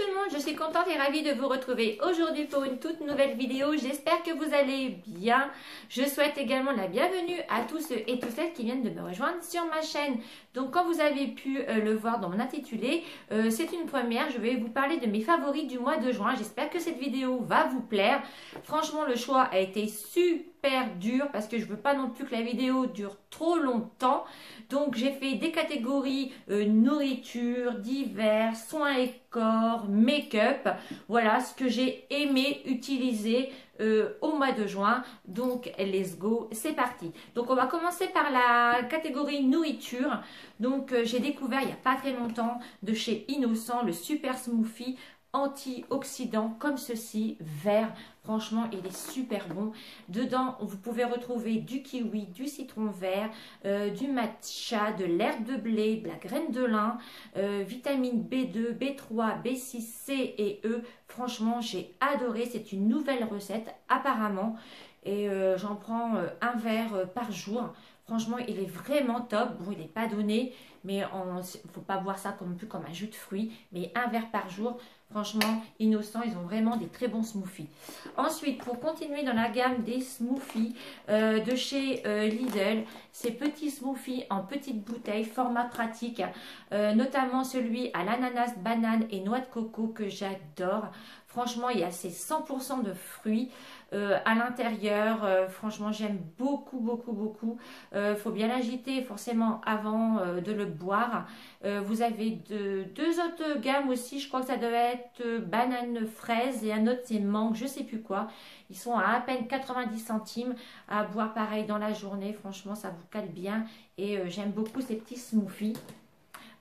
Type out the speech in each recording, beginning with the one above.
le monde, je suis contente et ravie de vous retrouver aujourd'hui pour une toute nouvelle vidéo. J'espère que vous allez bien. Je souhaite également la bienvenue à tous ceux et toutes celles qui viennent de me rejoindre sur ma chaîne. Donc comme vous avez pu le voir dans mon intitulé, c'est une première. Je vais vous parler de mes favoris du mois de juin. J'espère que cette vidéo va vous plaire. Franchement, le choix a été super dur parce que je veux pas non plus que la vidéo dure trop longtemps. Donc j'ai fait des catégories nourriture, divers, soins et corps, make-up. Voilà ce que j'ai aimé utiliser au mois de juin. Donc let's go, c'est parti. Donc on va commencer par la catégorie nourriture. Donc j'ai découvert il n'y a pas très longtemps de chez Innocent le super smoothie antioxydant comme ceci, vert. Franchement, il est super bon. Dedans, vous pouvez retrouver du kiwi, du citron vert, du matcha, de l'herbe de blé, de la graine de lin, vitamine B2, B3, B6, C et E. Franchement, j'ai adoré. C'est une nouvelle recette apparemment. Et j'en prends un verre par jour. Franchement, il est vraiment top. Bon, il n'est pas donné, mais il ne faut pas boire ça comme un jus de fruits. Mais un verre par jour, franchement, Innocent, ils ont vraiment des très bons smoothies. Ensuite, pour continuer dans la gamme des smoothies de chez Lidl, ces petits smoothies en petites bouteilles, format pratique, notamment celui à l'ananas, banane et noix de coco que j'adore. Franchement, il y a ces 100% de fruits à l'intérieur. Franchement, j'aime beaucoup, beaucoup, beaucoup. Faut bien l'agiter forcément avant de le boire. Vous avez deux autres gammes aussi. Je crois que ça doit être banane fraise et un autre c'est mangue, je sais plus quoi. Ils sont à peine 90 centimes à boire pareil dans la journée. Franchement, ça vous cale bien et j'aime beaucoup ces petits smoothies.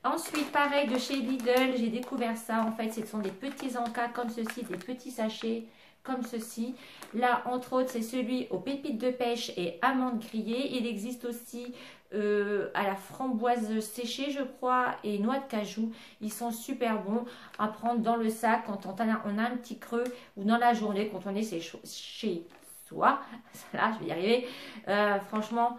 Ensuite, pareil, de chez Lidl, j'ai découvert ça. En fait, ce sont des petits encas comme ceci, des petits sachets comme ceci. Là, entre autres, c'est celui aux pépites de pêche et amandes grillées. Il existe aussi à la framboise séchée, je crois, et noix de cajou. Ils sont super bons à prendre dans le sac quand on a un petit creux ou dans la journée quand on est chez soi. Là, je vais y arriver. Franchement,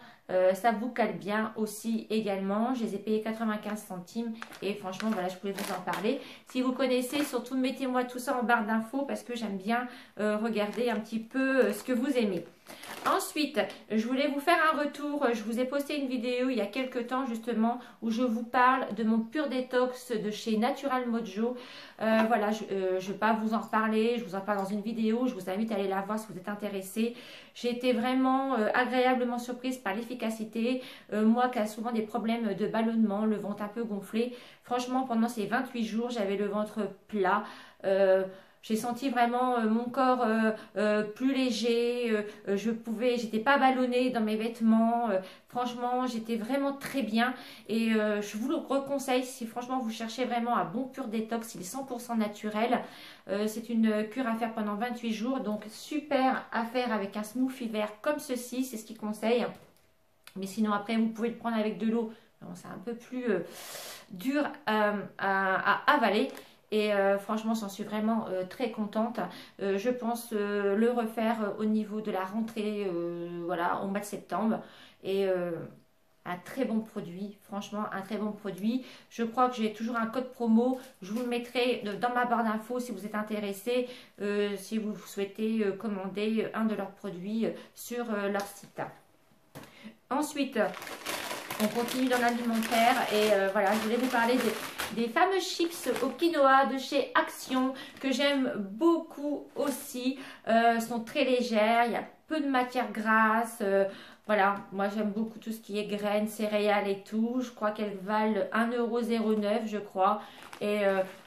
ça vous cale bien aussi également. Je les ai payés 95 centimes et franchement, voilà, je voulais vous en parler. Si vous connaissez, surtout mettez-moi tout ça en barre d'infos parce que j'aime bien regarder un petit peu ce que vous aimez. Ensuite, je voulais vous faire un retour. Je vous ai posté une vidéo il y a quelques temps justement où je vous parle de mon pur détox de chez Natural Mojo. Voilà, je ne vais pas vous en reparler. Je vous en parle dans une vidéo. Je vous invite à aller la voir si vous êtes intéressé. J'ai été vraiment agréablement surprise par l'efficacité. Moi qui a souvent des problèmes de ballonnement, le ventre un peu gonflé. Franchement, pendant ces 28 jours, j'avais le ventre plat. J'ai senti vraiment mon corps plus léger, j'étais pas ballonnée dans mes vêtements. Franchement, j'étais vraiment très bien et je vous le reconseille si franchement vous cherchez vraiment un bon pur détox, il est 100% naturel. C'est une cure à faire pendant 28 jours, donc super à faire avec un smoothie vert comme ceci, c'est ce qu'il conseille. Mais sinon après vous pouvez le prendre avec de l'eau, c'est un peu plus dur à avaler. Et franchement, j'en suis vraiment très contente. Je pense le refaire au niveau de la rentrée, voilà, au mois de septembre. Et un très bon produit, franchement, un très bon produit. Je crois que j'ai toujours un code promo. Je vous le mettrai dans ma barre d'infos si vous êtes intéressé, si vous souhaitez commander un de leurs produits sur leur site. Ensuite, on continue dans l'alimentaire et voilà, je voulais vous parler des fameux chips au quinoa de chez Action que j'aime beaucoup aussi. Sont très légères, il y a peu de matière grasse. Voilà, moi j'aime beaucoup tout ce qui est graines, céréales et tout. Je crois qu'elles valent 1,09 € je crois. Et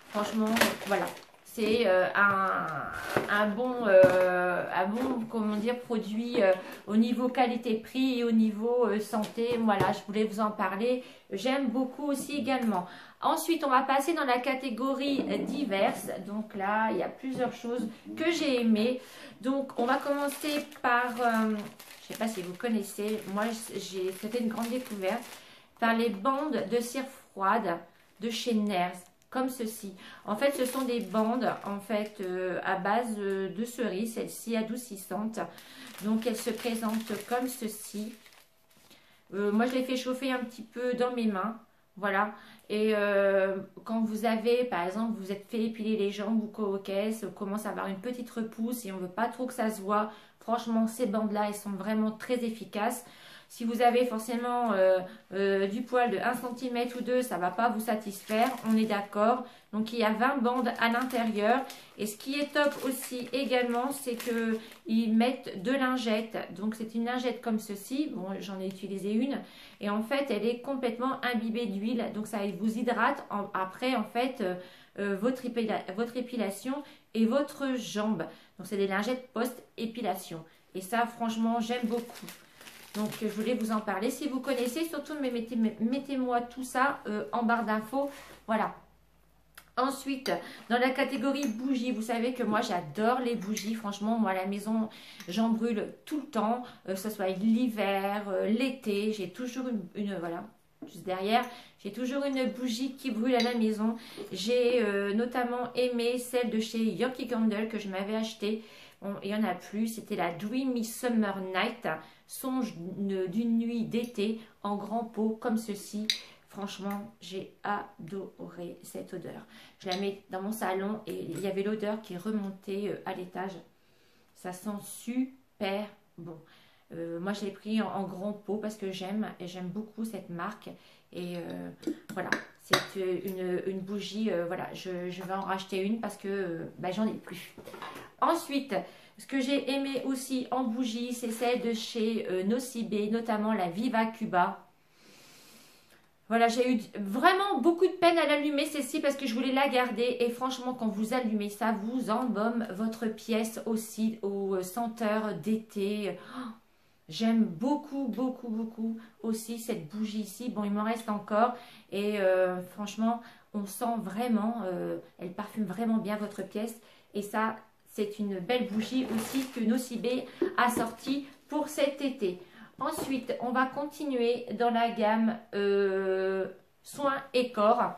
franchement, voilà. C'est un bon comment dire, produit au niveau qualité-prix et au niveau santé. Voilà, je voulais vous en parler. J'aime beaucoup aussi également. Ensuite, on va passer dans la catégorie diverses. Donc là, il y a plusieurs choses que j'ai aimées. Donc, on va commencer par, je ne sais pas si vous connaissez, moi, c'était une grande découverte, par les bandes de cire froide de chez Ners. Comme ceci. En fait, ce sont des bandes en fait à base de cerises, celle-ci adoucissante. Donc, elles se présentent comme ceci. Moi, je les fais chauffer un petit peu dans mes mains. Voilà. Et quand vous avez, par exemple, vous êtes fait épiler les jambes ou coquesses, commence à avoir une petite repousse et on veut pas trop que ça se voit, franchement, ces bandes-là, elles sont vraiment très efficaces. Si vous avez forcément du poil de 1 cm ou 2, ça ne va pas vous satisfaire, on est d'accord. Donc il y a 20 bandes à l'intérieur. Et ce qui est top aussi également, c'est qu'ils mettent 2 lingettes. Donc c'est une lingette comme ceci. Bon, j'en ai utilisé une. Et en fait, elle est complètement imbibée d'huile. Donc ça vous hydrate après en fait votre épilation et votre jambe. Donc c'est des lingettes post-épilation. Et ça, franchement, j'aime beaucoup. Donc, je voulais vous en parler. Si vous connaissez, surtout, mettez-moi tout ça en barre d'infos. Voilà. Ensuite, dans la catégorie bougies, vous savez que moi, j'adore les bougies. Franchement, moi, à la maison, j'en brûle tout le temps. Que ce soit l'hiver, l'été. J'ai toujours voilà, juste derrière, j'ai toujours une bougie qui brûle à la maison. J'ai notamment aimé celle de chez Yankee Candle que je m'avais achetée. Bon, il n'y en a plus, c'était la Dreamy Summer Night, songe d'une nuit d'été en grand pot comme ceci. Franchement, j'ai adoré cette odeur. Je la mets dans mon salon et il y avait l'odeur qui remontait à l'étage. Ça sent super bon. Moi, je l'ai pris en grand pot parce que j'aime beaucoup cette marque. Et voilà, c'est une bougie, voilà, je vais en racheter une parce que j'en ai plus. Ensuite, ce que j'ai aimé aussi en bougie, c'est celle de chez Nocibé, notamment la Viva Cuba. Voilà, j'ai eu vraiment beaucoup de peine à l'allumer celle-ci parce que je voulais la garder. Et franchement, quand vous allumez ça, vous embaume votre pièce aussi aux senteurs d'été. Oh, j'aime beaucoup, beaucoup, beaucoup aussi cette bougie ici. Bon, il m'en reste encore. Et franchement, on sent vraiment, elle parfume vraiment bien votre pièce. Et ça, c'est une belle bougie aussi que Nocibé a sorti pour cet été. Ensuite, on va continuer dans la gamme soins et corps.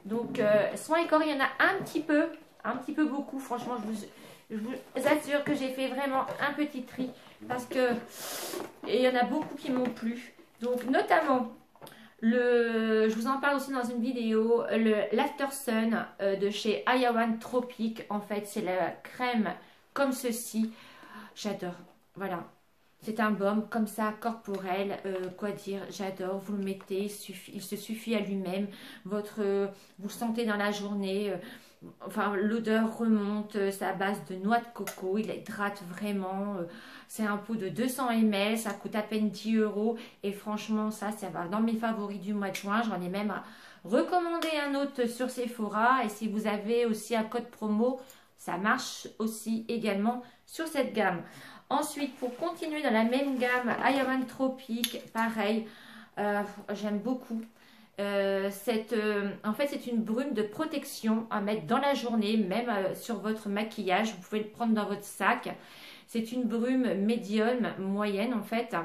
Donc, soins et corps, il y en a un petit peu beaucoup. Franchement, je vous assure que j'ai fait vraiment un petit tri parce que il y en a beaucoup qui m'ont plu. Donc, notamment, je vous en parle aussi dans une vidéo, l'After Sun de chez Ayawan Tropic. En fait, c'est la crème comme ceci. J'adore. Voilà. C'est un baume comme ça, corporel, quoi dire, j'adore, vous le mettez, il se suffit à lui-même, vous le sentez dans la journée, enfin l'odeur remonte, c'est à base de noix de coco, il hydrate vraiment, c'est un pot de 200 ml, ça coûte à peine 10 € et franchement ça va dans mes favoris du mois de juin, j'en ai même recommandé un autre sur Sephora et si vous avez aussi un code promo, ça marche aussi également sur cette gamme. Ensuite, pour continuer dans la même gamme, Ayawan Tropic, pareil, j'aime beaucoup. En fait, c'est une brume de protection à mettre dans la journée, même sur votre maquillage. Vous pouvez le prendre dans votre sac. C'est une brume médium, moyenne en fait.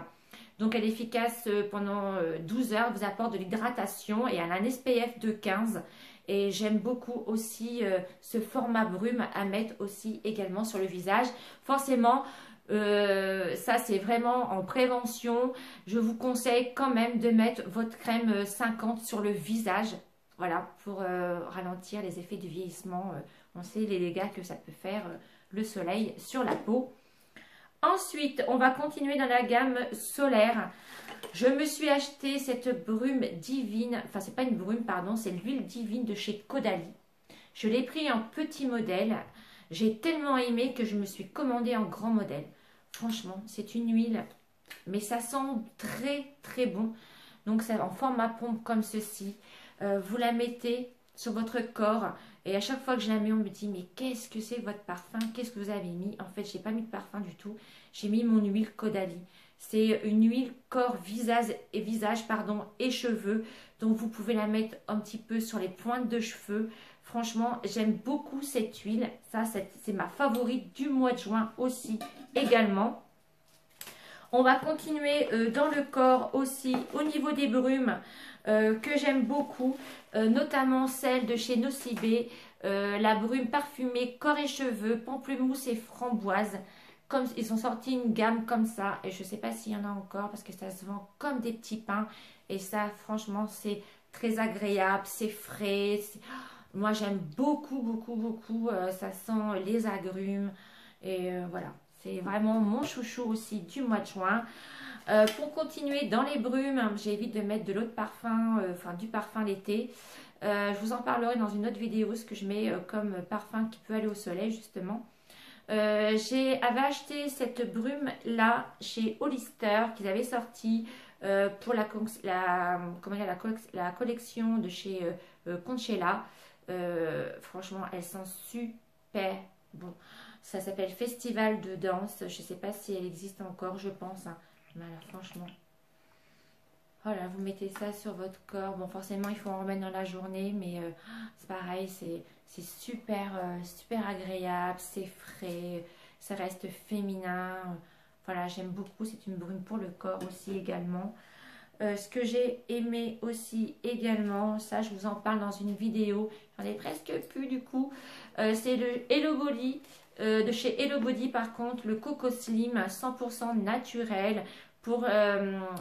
Donc, elle est efficace pendant 12 heures, vous apporte de l'hydratation et elle a un SPF de 15. Et j'aime beaucoup aussi ce format brume à mettre aussi également sur le visage. Forcément, ça c'est vraiment en prévention. Je vous conseille quand même de mettre votre crème 50 sur le visage. Voilà, pour ralentir les effets du vieillissement. On sait les dégâts que ça peut faire le soleil sur la peau. Ensuite, on va continuer dans la gamme solaire. Je me suis acheté cette brume divine. Enfin, c'est pas une brume, pardon. C'est l'huile divine de chez Caudalie. Je l'ai pris en petit modèle. J'ai tellement aimé que je me suis commandé en grand modèle. Franchement, c'est une huile, mais ça sent très très bon. Donc, c'est en format pompe comme ceci. Vous la mettez sur votre corps et à chaque fois que je la mets, on me dit mais qu'est-ce que c'est votre parfum? Qu'est-ce que vous avez mis? En fait, j'ai pas mis de parfum du tout. J'ai mis mon huile Caudalie. C'est une huile corps, visage et cheveux. Donc, vous pouvez la mettre un petit peu sur les pointes de cheveux. Franchement, j'aime beaucoup cette huile. Ça, c'est ma favorite du mois de juin aussi également. On va continuer dans le corps aussi au niveau des brumes que j'aime beaucoup. Notamment celle de chez Nocibé. La brume parfumée corps et cheveux, pamplemousse et framboise. Comme, ils ont sorti une gamme comme ça. Et je ne sais pas s'il y en a encore parce que ça se vend comme des petits pains. Et ça, franchement, c'est très agréable, c'est frais. Moi, j'aime beaucoup, beaucoup, beaucoup. Ça sent les agrumes. Et voilà, c'est vraiment mon chouchou aussi du mois de juin. Pour continuer dans les brumes, j'évite de mettre de l'eau de parfum, enfin du parfum l'été. Je vous en parlerai dans une autre vidéo, ce que je mets comme parfum qui peut aller au soleil justement. J'avais acheté cette brume là chez Hollister qu'ils avaient sorti pour la collection de chez Conchela. Franchement, elle sent super bon. Ça s'appelle Festival de danse. Je ne sais pas si elle existe encore, je pense. Hein. Mais alors, franchement, voilà, vous mettez ça sur votre corps. Bon, forcément, il faut en remettre dans la journée, mais c'est pareil, c'est super, super agréable, c'est frais, ça reste féminin. Voilà, j'aime beaucoup. C'est une brume pour le corps aussi également. Ce que j'ai aimé aussi également, ça je vous en parle dans une vidéo, j'en ai presque plus du coup, c'est le Hello Body, de chez Hello Body par contre, le Coco Slim 100% naturel, pour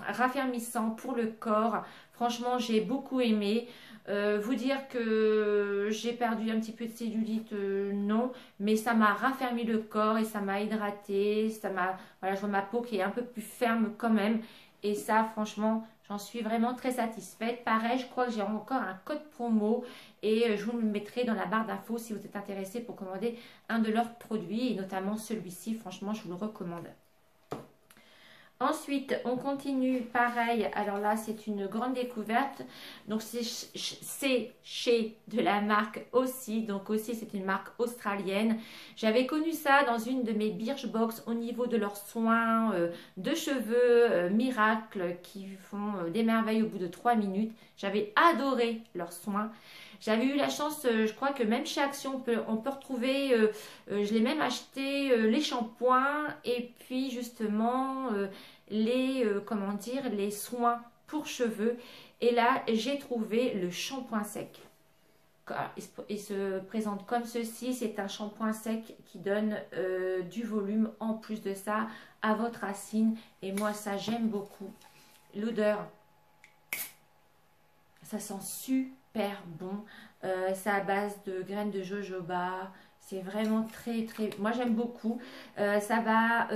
raffermissant pour le corps. Franchement, j'ai beaucoup aimé. Vous dire que j'ai perdu un petit peu de cellulite, non, mais ça m'a raffermi le corps et ça m'a hydraté, voilà, je vois ma peau qui est un peu plus ferme quand même. Et ça, franchement, j'en suis vraiment très satisfaite. Pareil, je crois que j'ai encore un code promo et je vous le mettrai dans la barre d'infos si vous êtes intéressé pour commander un de leurs produits et notamment celui-ci. Franchement, je vous le recommande. Ensuite, on continue pareil. Alors là, c'est une grande découverte. Donc, c'est chez de la marque Aussie. Donc, Aussie, c'est une marque australienne. J'avais connu ça dans une de mes Birchbox au niveau de leurs soins de cheveux miracle qui font des merveilles au bout de 3 minutes. J'avais adoré leurs soins. J'avais eu la chance, je crois que même chez Action, on peut retrouver, je l'ai même acheté, les shampoings et puis justement comment dire, les soins pour cheveux. Et là, j'ai trouvé le shampoing sec. Il se présente comme ceci. C'est un shampoing sec qui donne du volume en plus de ça à votre racine. Et moi, ça, j'aime beaucoup. L'odeur, ça sent super bon. C'est à base de graines de jojoba. C'est vraiment très très... Moi j'aime beaucoup. Ça va,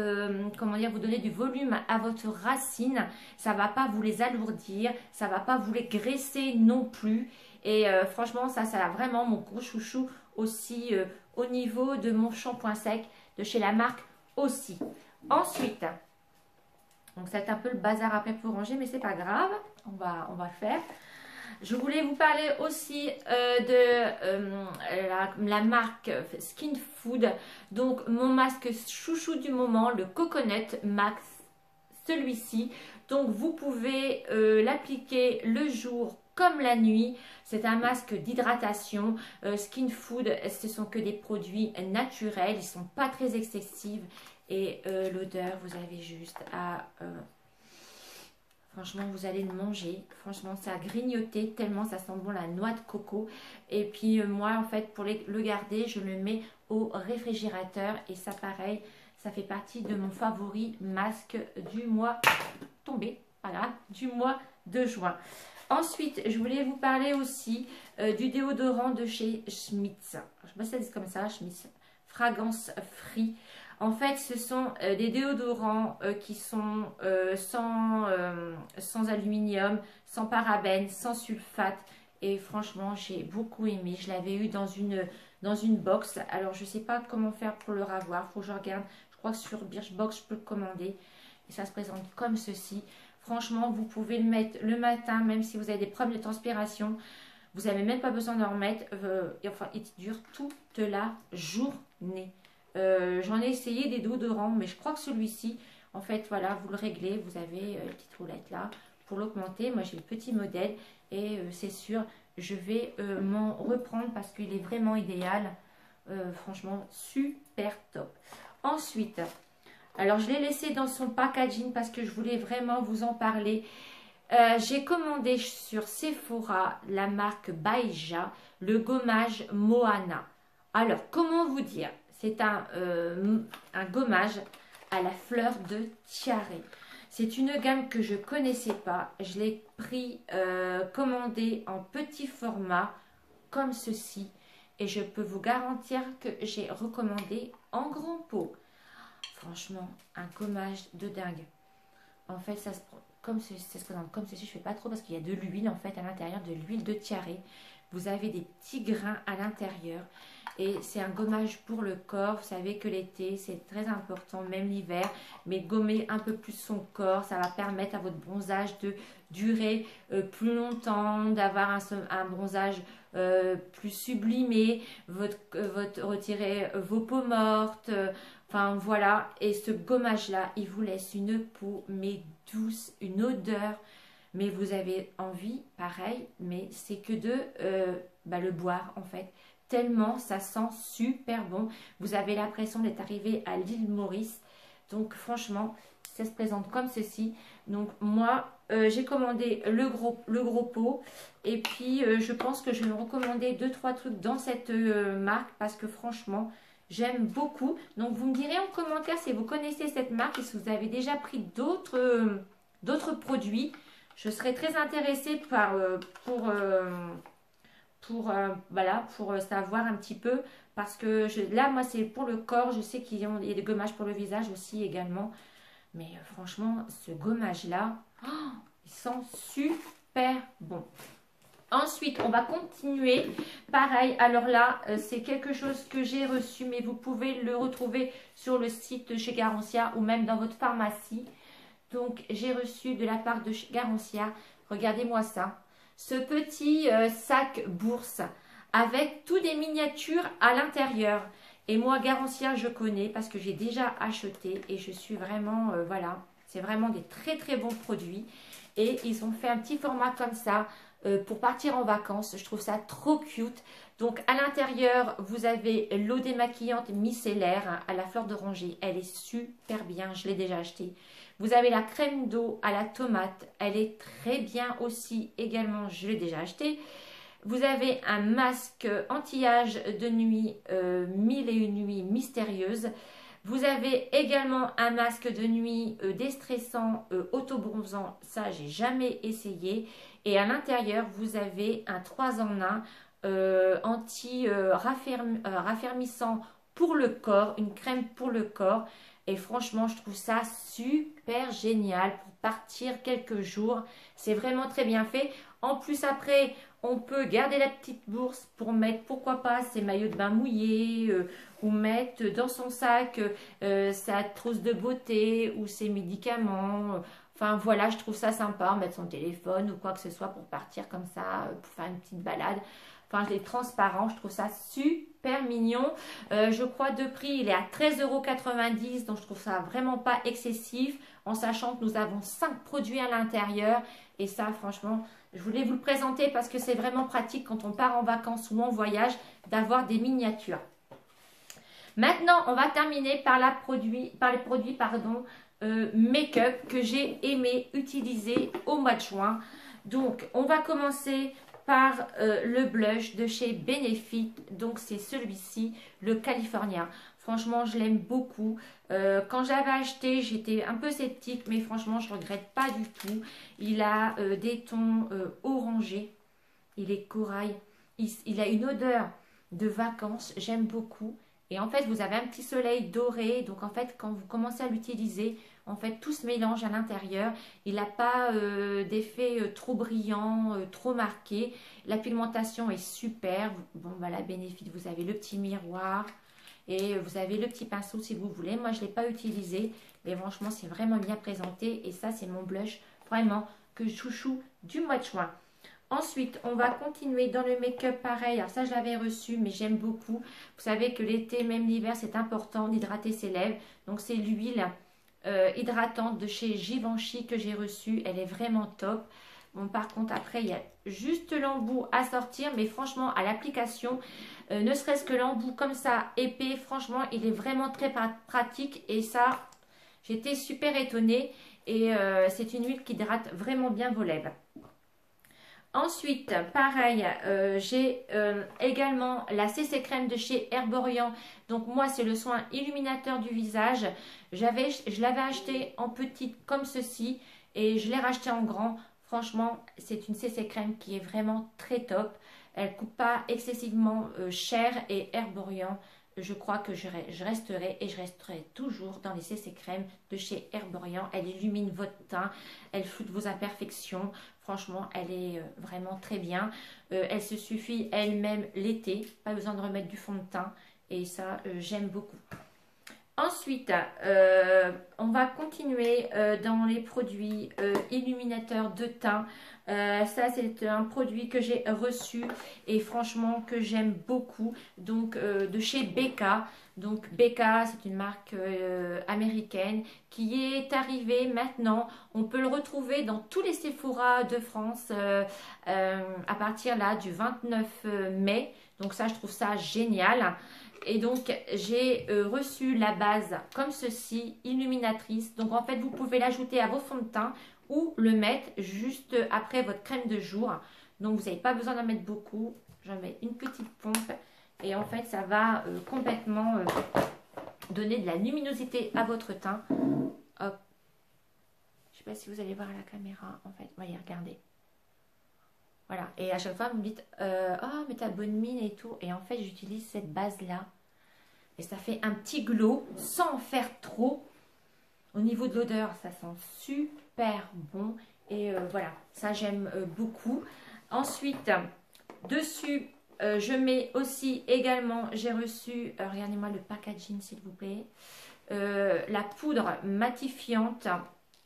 comment dire, vous donner du volume à votre racine. Ça va pas vous les alourdir. Ça va pas vous les graisser non plus. Et franchement, ça a vraiment mon gros chouchou aussi au niveau de mon shampoing sec de chez la marque Aussie. Ensuite, donc c'est un peu le bazar après pour ranger, mais c'est pas grave. On va le faire. Je voulais vous parler aussi de la marque Skin Food. Donc, mon masque chouchou du moment, le Coconut Max, celui-ci. Donc, vous pouvez l'appliquer le jour comme la nuit. C'est un masque d'hydratation. Skin Food, ce sont que des produits naturels. Ils ne sont pas très excessifs. Et l'odeur, vous avez juste à... franchement, vous allez le manger. Franchement, ça a grignoté tellement ça sent bon la noix de coco. Et puis moi, en fait, pour le garder, je le mets au réfrigérateur. Et ça, pareil, ça fait partie de mon favori masque du mois tombé. Voilà, du mois de juin. Ensuite, je voulais vous parler aussi du déodorant de chez Schmitz. Je ne sais pas si ça dit comme ça, Schmitz. Fragrance Free. En fait, ce sont des déodorants qui sont sans aluminium, sans parabènes, sans sulfate. Et franchement, j'ai beaucoup aimé. Je l'avais eu dans une box. Alors, je ne sais pas comment faire pour le revoir. Il faut que je regarde. Je crois que sur Birchbox, je peux le commander. Et ça se présente comme ceci. Franchement, vous pouvez le mettre le matin, même si vous avez des problèmes de transpiration. Vous n'avez même pas besoin d'en remettre. Enfin, il dure toute la journée. J'en ai essayé des déodorants, mais je crois que celui-ci, en fait, voilà, vous le réglez. Vous avez une petite roulette là pour l'augmenter. Moi, j'ai le petit modèle et c'est sûr, je vais m'en reprendre parce qu'il est vraiment idéal. Franchement, super top. Ensuite, alors je l'ai laissé dans son packaging parce que je voulais vraiment vous en parler. J'ai commandé sur Sephora la marque Baija, le gommage Moana. Alors, comment vous dire? C'est un gommage à la fleur de tiare. C'est une gamme que je connaissais pas. Je l'ai pris commandé en petit format comme ceci. Et je peux vous garantir que j'ai recommandé en grand pot. Franchement, un gommage de dingue. En fait, ça se présente comme ceci. Je fais pas trop parce qu'il y a de l'huile en fait à l'intérieur, de l'huile de tiare. Vous avez des petits grains à l'intérieur. Et c'est un gommage pour le corps. Vous savez que l'été, c'est très important, même l'hiver. Mais gommer un peu plus son corps, ça va permettre à votre bronzage de durer plus longtemps, d'avoir un bronzage plus sublimé, retirer vos peaux mortes. Enfin voilà. Et ce gommage-là, il vous laisse une peau mais douce, une odeur. Mais vous avez envie, pareil, mais c'est que de le boire en fait. Tellement ça sent super bon. Vous avez l'impression d'être arrivé à l'île Maurice. Donc franchement, ça se présente comme ceci. Donc moi, j'ai commandé le gros pot. Et puis, je pense que je vais me recommander 2-3 trucs dans cette marque. Parce que franchement, j'aime beaucoup. Donc vous me direz en commentaire si vous connaissez cette marque. Et si vous avez déjà pris d'autres produits. Je serais très intéressée pour savoir un petit peu, parce que là moi c'est pour le corps, je sais qu'il y a des gommages pour le visage aussi également, mais franchement ce gommage là, il sent super bon. Ensuite on va continuer, pareil, alors là c'est quelque chose que j'ai reçu, mais vous pouvez le retrouver sur le site chez Garancia ou même dans votre pharmacie. Donc j'ai reçu de la part de Garancia, regardez-moi ça. Ce petit sac bourse avec tous des miniatures à l'intérieur. Et moi, Garancia, je connais parce que j'ai déjà acheté et je suis vraiment, voilà, c'est vraiment des très très bons produits. Et ils ont fait un petit format comme ça pour partir en vacances. Je trouve ça trop cute. Donc à l'intérieur, vous avez l'eau démaquillante micellaire à la fleur d'oranger. Elle est super bien, je l'ai déjà achetée. Vous avez la crème d'eau à la tomate. Elle est très bien aussi également, je l'ai déjà acheté. Vous avez un masque anti-âge de nuit, 1001 nuits mystérieuses. Vous avez également un masque de nuit déstressant, auto-bronzant. Ça, j'ai jamais essayé. Et à l'intérieur, vous avez un 3 en 1 raffermissant pour le corps, une crème pour le corps. Et franchement, je trouve ça super génial pour partir quelques jours. C'est vraiment très bien fait. En plus, après, on peut garder la petite bourse pour mettre, pourquoi pas, ses maillots de bain mouillés ou mettre dans son sac sa trousse de beauté ou ses médicaments. Enfin, voilà, je trouve ça sympa, mettre son téléphone ou quoi que ce soit pour partir comme ça, pour faire une petite balade. Enfin, je l'ai transparent, je trouve ça super mignon. Je crois de prix, il est à 13,90 €, donc je trouve ça vraiment pas excessif, en sachant que nous avons 5 produits à l'intérieur. Et ça, franchement, je voulais vous le présenter parce que c'est vraiment pratique quand on part en vacances ou en voyage d'avoir des miniatures. Maintenant, on va terminer par les produits make-up que j'ai aimé utiliser au mois de juin. Donc, on va commencer par le blush de chez Benefit. Donc c'est celui-ci, le Californien. Franchement, je l'aime beaucoup. Quand j'avais acheté, j'étais un peu sceptique, mais franchement, je ne regrette pas du tout. Il a des tons orangés. Il est corail. Il a une odeur de vacances. J'aime beaucoup. Et en fait, vous avez un petit soleil doré. Donc en fait, quand vous commencez à l'utiliser, en fait, tout se mélange à l'intérieur. Il n'a pas d'effet trop brillant, trop marqué. La pigmentation est super. Bon, voilà, Benefit, vous avez le petit miroir. Et vous avez le petit pinceau si vous voulez. Moi, je ne l'ai pas utilisé. Mais franchement, c'est vraiment bien présenté. Et ça, c'est mon blush vraiment que je chouchou du mois de juin. Ensuite, on va continuer dans le make-up pareil. Alors ça, je l'avais reçu, mais j'aime beaucoup. Vous savez que l'été, même l'hiver, c'est important d'hydrater ses lèvres. Donc, c'est l'huile hydratante de chez Givenchy que j'ai reçue. Elle est vraiment top. Bon, par contre, après, il y a juste l'embout à sortir. Mais franchement, à l'application, ne serait-ce que l'embout comme ça, épais, franchement, il est vraiment très pratique. Et ça, j'étais super étonnée. Et c'est une huile qui hydrate vraiment bien vos lèvres. Ensuite, pareil, j'ai également la CC crème de chez Herborian. Donc moi, c'est le soin illuminateur du visage. Je l'avais acheté en petite comme ceci et je l'ai racheté en grand. Franchement, c'est une CC crème qui est vraiment très top. Elle ne coûte pas excessivement cher et Herborian, je crois que je resterai toujours dans les CC crème de chez Herborian. Elle illumine votre teint, elle floute vos imperfections. Franchement, elle est vraiment très bien. Elle se suffit elle-même l'été, pas besoin de remettre du fond de teint. Et ça, j'aime beaucoup. Ensuite, on va continuer dans les produits illuminateurs de teint. Ça, c'est un produit que j'ai reçu et franchement que j'aime beaucoup. Donc, de chez Becca. Donc, Becca, c'est une marque américaine qui est arrivée maintenant. On peut le retrouver dans tous les Sephora de France à partir là du 29 mai. Donc, ça, je trouve ça génial. Et donc, j'ai reçu la base comme ceci, illuminatrice. Donc, en fait, vous pouvez l'ajouter à vos fonds de teint ou le mettre juste après votre crème de jour. Donc, vous n'avez pas besoin d'en mettre beaucoup. J'en mets une petite pompe. Et en fait, ça va complètement donner de la luminosité à votre teint. Hop. Je ne sais pas si vous allez voir à la caméra. En fait, voyez, regardez. Voilà, et à chaque fois vous me dites oh mais t'as bonne mine et tout, et en fait j'utilise cette base là et ça fait un petit glow sans en faire trop. Au niveau de l'odeur, ça sent super bon et voilà, ça j'aime beaucoup. Ensuite, dessus je mets aussi également, j'ai reçu, regardez-moi le packaging s'il vous plaît, la poudre matifiante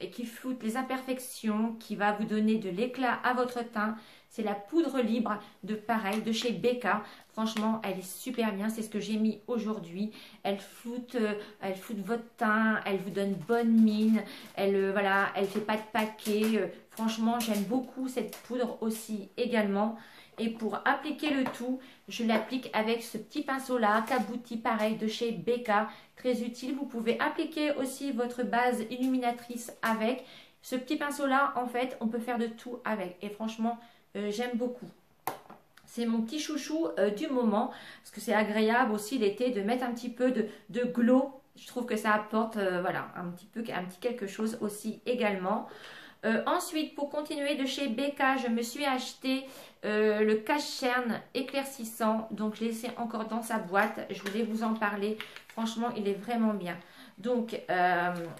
et qui floute les imperfections, qui va vous donner de l'éclat à votre teint. C'est la poudre libre de chez Becca. Franchement, elle est super bien. C'est ce que j'ai mis aujourd'hui. Elle floute votre teint. Elle vous donne bonne mine. Voilà, elle fait pas de paquet. Franchement, j'aime beaucoup cette poudre aussi également. Et pour appliquer le tout, je l'applique avec ce petit pinceau-là, Kabuti, pareil, de chez Becca. Très utile. Vous pouvez appliquer aussi votre base illuminatrice avec. Ce petit pinceau-là, en fait, on peut faire de tout avec. Et franchement, j'aime beaucoup. C'est mon petit chouchou du moment. Parce que c'est agréable aussi l'été de mettre un petit peu de glow. Je trouve que ça apporte, voilà, un petit quelque chose aussi également. Ensuite, pour continuer de chez Becca, je me suis acheté le cache-cerne éclaircissant. Donc, je l'ai laissé encore dans sa boîte. Je voulais vous en parler. Franchement, il est vraiment bien. Donc,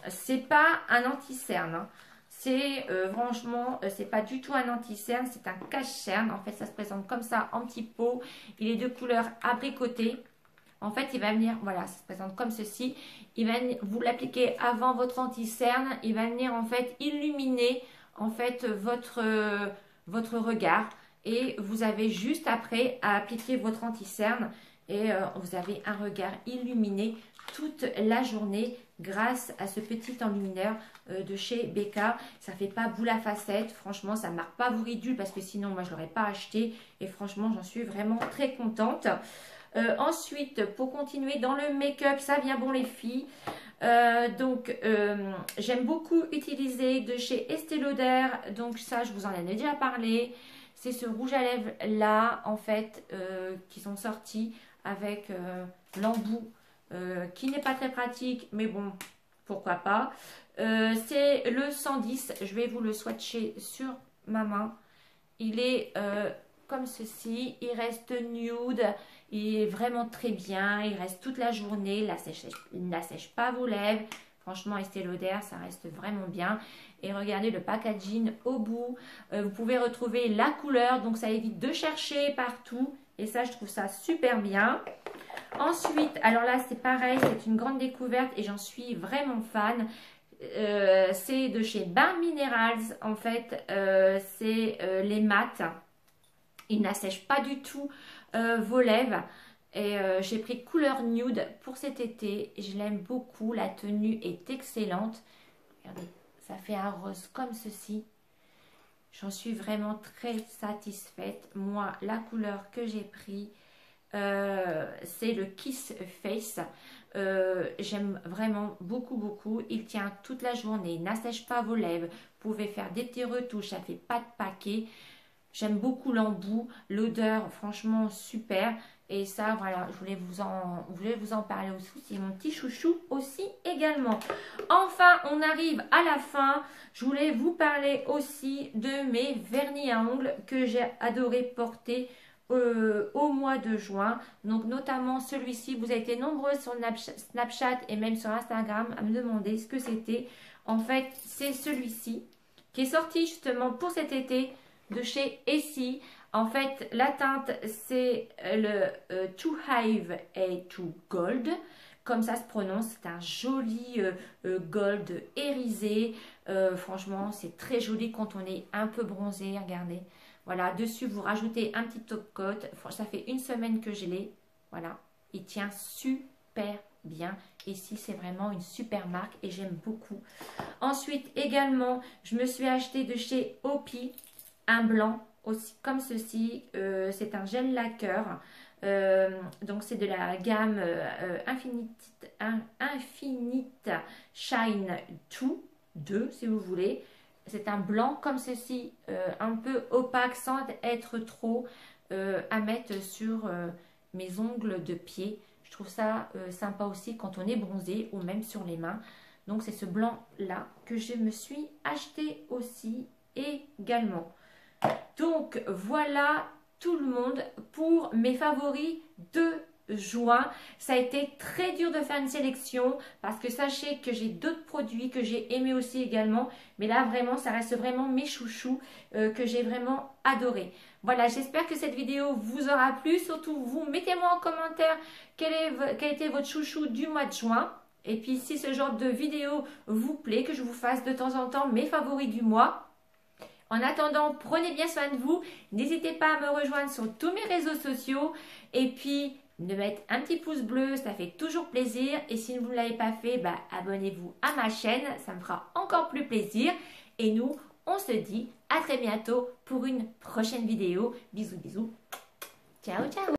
c'est pas un anti-cerne. Hein. C'est franchement, c'est pas du tout un anti-cerne. C'est un cache-cerne. En fait, ça se présente comme ça en petit pot. Il est de couleur abricotée. En fait, il va venir, voilà, ça se présente comme ceci. Il va, vous l'appliquez avant votre anti-cerne. Il va venir en fait illuminer en fait votre regard. Et vous avez juste après à appliquer votre anti-cerne. Et vous avez un regard illuminé toute la journée grâce à ce petit enlumineur de chez Becca. Ça fait pas boule à facettes. Franchement, ça ne marque pas vos ridules parce que sinon, moi, je ne l'aurais pas acheté. Et franchement, j'en suis vraiment très contente. Ensuite, pour continuer dans le make-up, ça vient bon les filles. J'aime beaucoup utiliser de chez Estée Lauder. Donc ça, je vous en ai déjà parlé. C'est ce rouge à lèvres là, en fait, qui sont sortis avec l'embout, qui n'est pas très pratique, mais bon, pourquoi pas. C'est le 110. Je vais vous le swatcher sur ma main. Il est comme ceci. Il reste nude. Il est vraiment très bien. Il reste toute la journée. Il n'assèche pas vos lèvres. Franchement, Estée Lauder, ça reste vraiment bien. Et regardez le packaging au bout. Vous pouvez retrouver la couleur. Donc, ça évite de chercher partout. Et ça, je trouve ça super bien. Ensuite, alors là, c'est pareil. C'est une grande découverte et j'en suis vraiment fan. C'est de chez Bain Minerals. En fait, c'est les mats. Ils n'assèchent pas du tout vos lèvres. Et j'ai pris couleur nude pour cet été. Je l'aime beaucoup. La tenue est excellente. Regardez, ça fait un rose comme ceci. J'en suis vraiment très satisfaite. Moi, la couleur que j'ai pris, c'est le Kiss Face. J'aime vraiment beaucoup. Il tient toute la journée. Il n'assèche pas vos lèvres. Vous pouvez faire des petits retouches. Ça fait pas de paquet. J'aime beaucoup l'embout, l'odeur, franchement super. Et ça, voilà, je voulais vous en parler aussi. C'est mon petit chouchou aussi également. Enfin, on arrive à la fin. Je voulais vous parler aussi de mes vernis à ongles que j'ai adoré porter au mois de juin. Donc, notamment celui-ci. Vous avez été nombreux sur Snapchat et même sur Instagram à me demander ce que c'était. En fait, c'est celui-ci qui est sorti justement pour cet été de chez Essie. En fait, la teinte, c'est le Too Hive et Too Gold. Comme ça se prononce, c'est un joli gold irisé. Franchement, c'est très joli quand on est un peu bronzé. Regardez. Voilà, dessus, vous rajoutez un petit top coat. Ça fait une semaine que je l'ai. Voilà, il tient super bien. Ici, c'est vraiment une super marque et j'aime beaucoup. Ensuite, également, je me suis acheté de chez Opi un blanc aussi comme ceci. C'est un gel lacqueur. Donc, c'est de la gamme Infinite Shine 2 si vous voulez. C'est un blanc comme ceci, un peu opaque sans être trop à mettre sur mes ongles de pied. Je trouve ça sympa aussi quand on est bronzé ou même sur les mains. Donc, c'est ce blanc-là que je me suis acheté aussi également. Donc, voilà tout le monde pour mes favoris de juin. Ça a été très dur de faire une sélection parce que sachez que j'ai d'autres produits que j'ai aimés aussi également. Mais là, vraiment, ça reste vraiment mes chouchous que j'ai vraiment adoré. Voilà, j'espère que cette vidéo vous aura plu. Surtout, vous, mettez-moi en commentaire quel était votre chouchou du mois de juin. Et puis, si ce genre de vidéo vous plaît, que je vous fasse de temps en temps mes favoris du mois. En attendant, prenez bien soin de vous. N'hésitez pas à me rejoindre sur tous mes réseaux sociaux. Et puis, de mettre un petit pouce bleu, ça fait toujours plaisir. Et si vous ne l'avez pas fait, abonnez-vous à ma chaîne. Ça me fera encore plus plaisir. Et nous, on se dit à très bientôt pour une prochaine vidéo. Bisous, bisous. Ciao, ciao.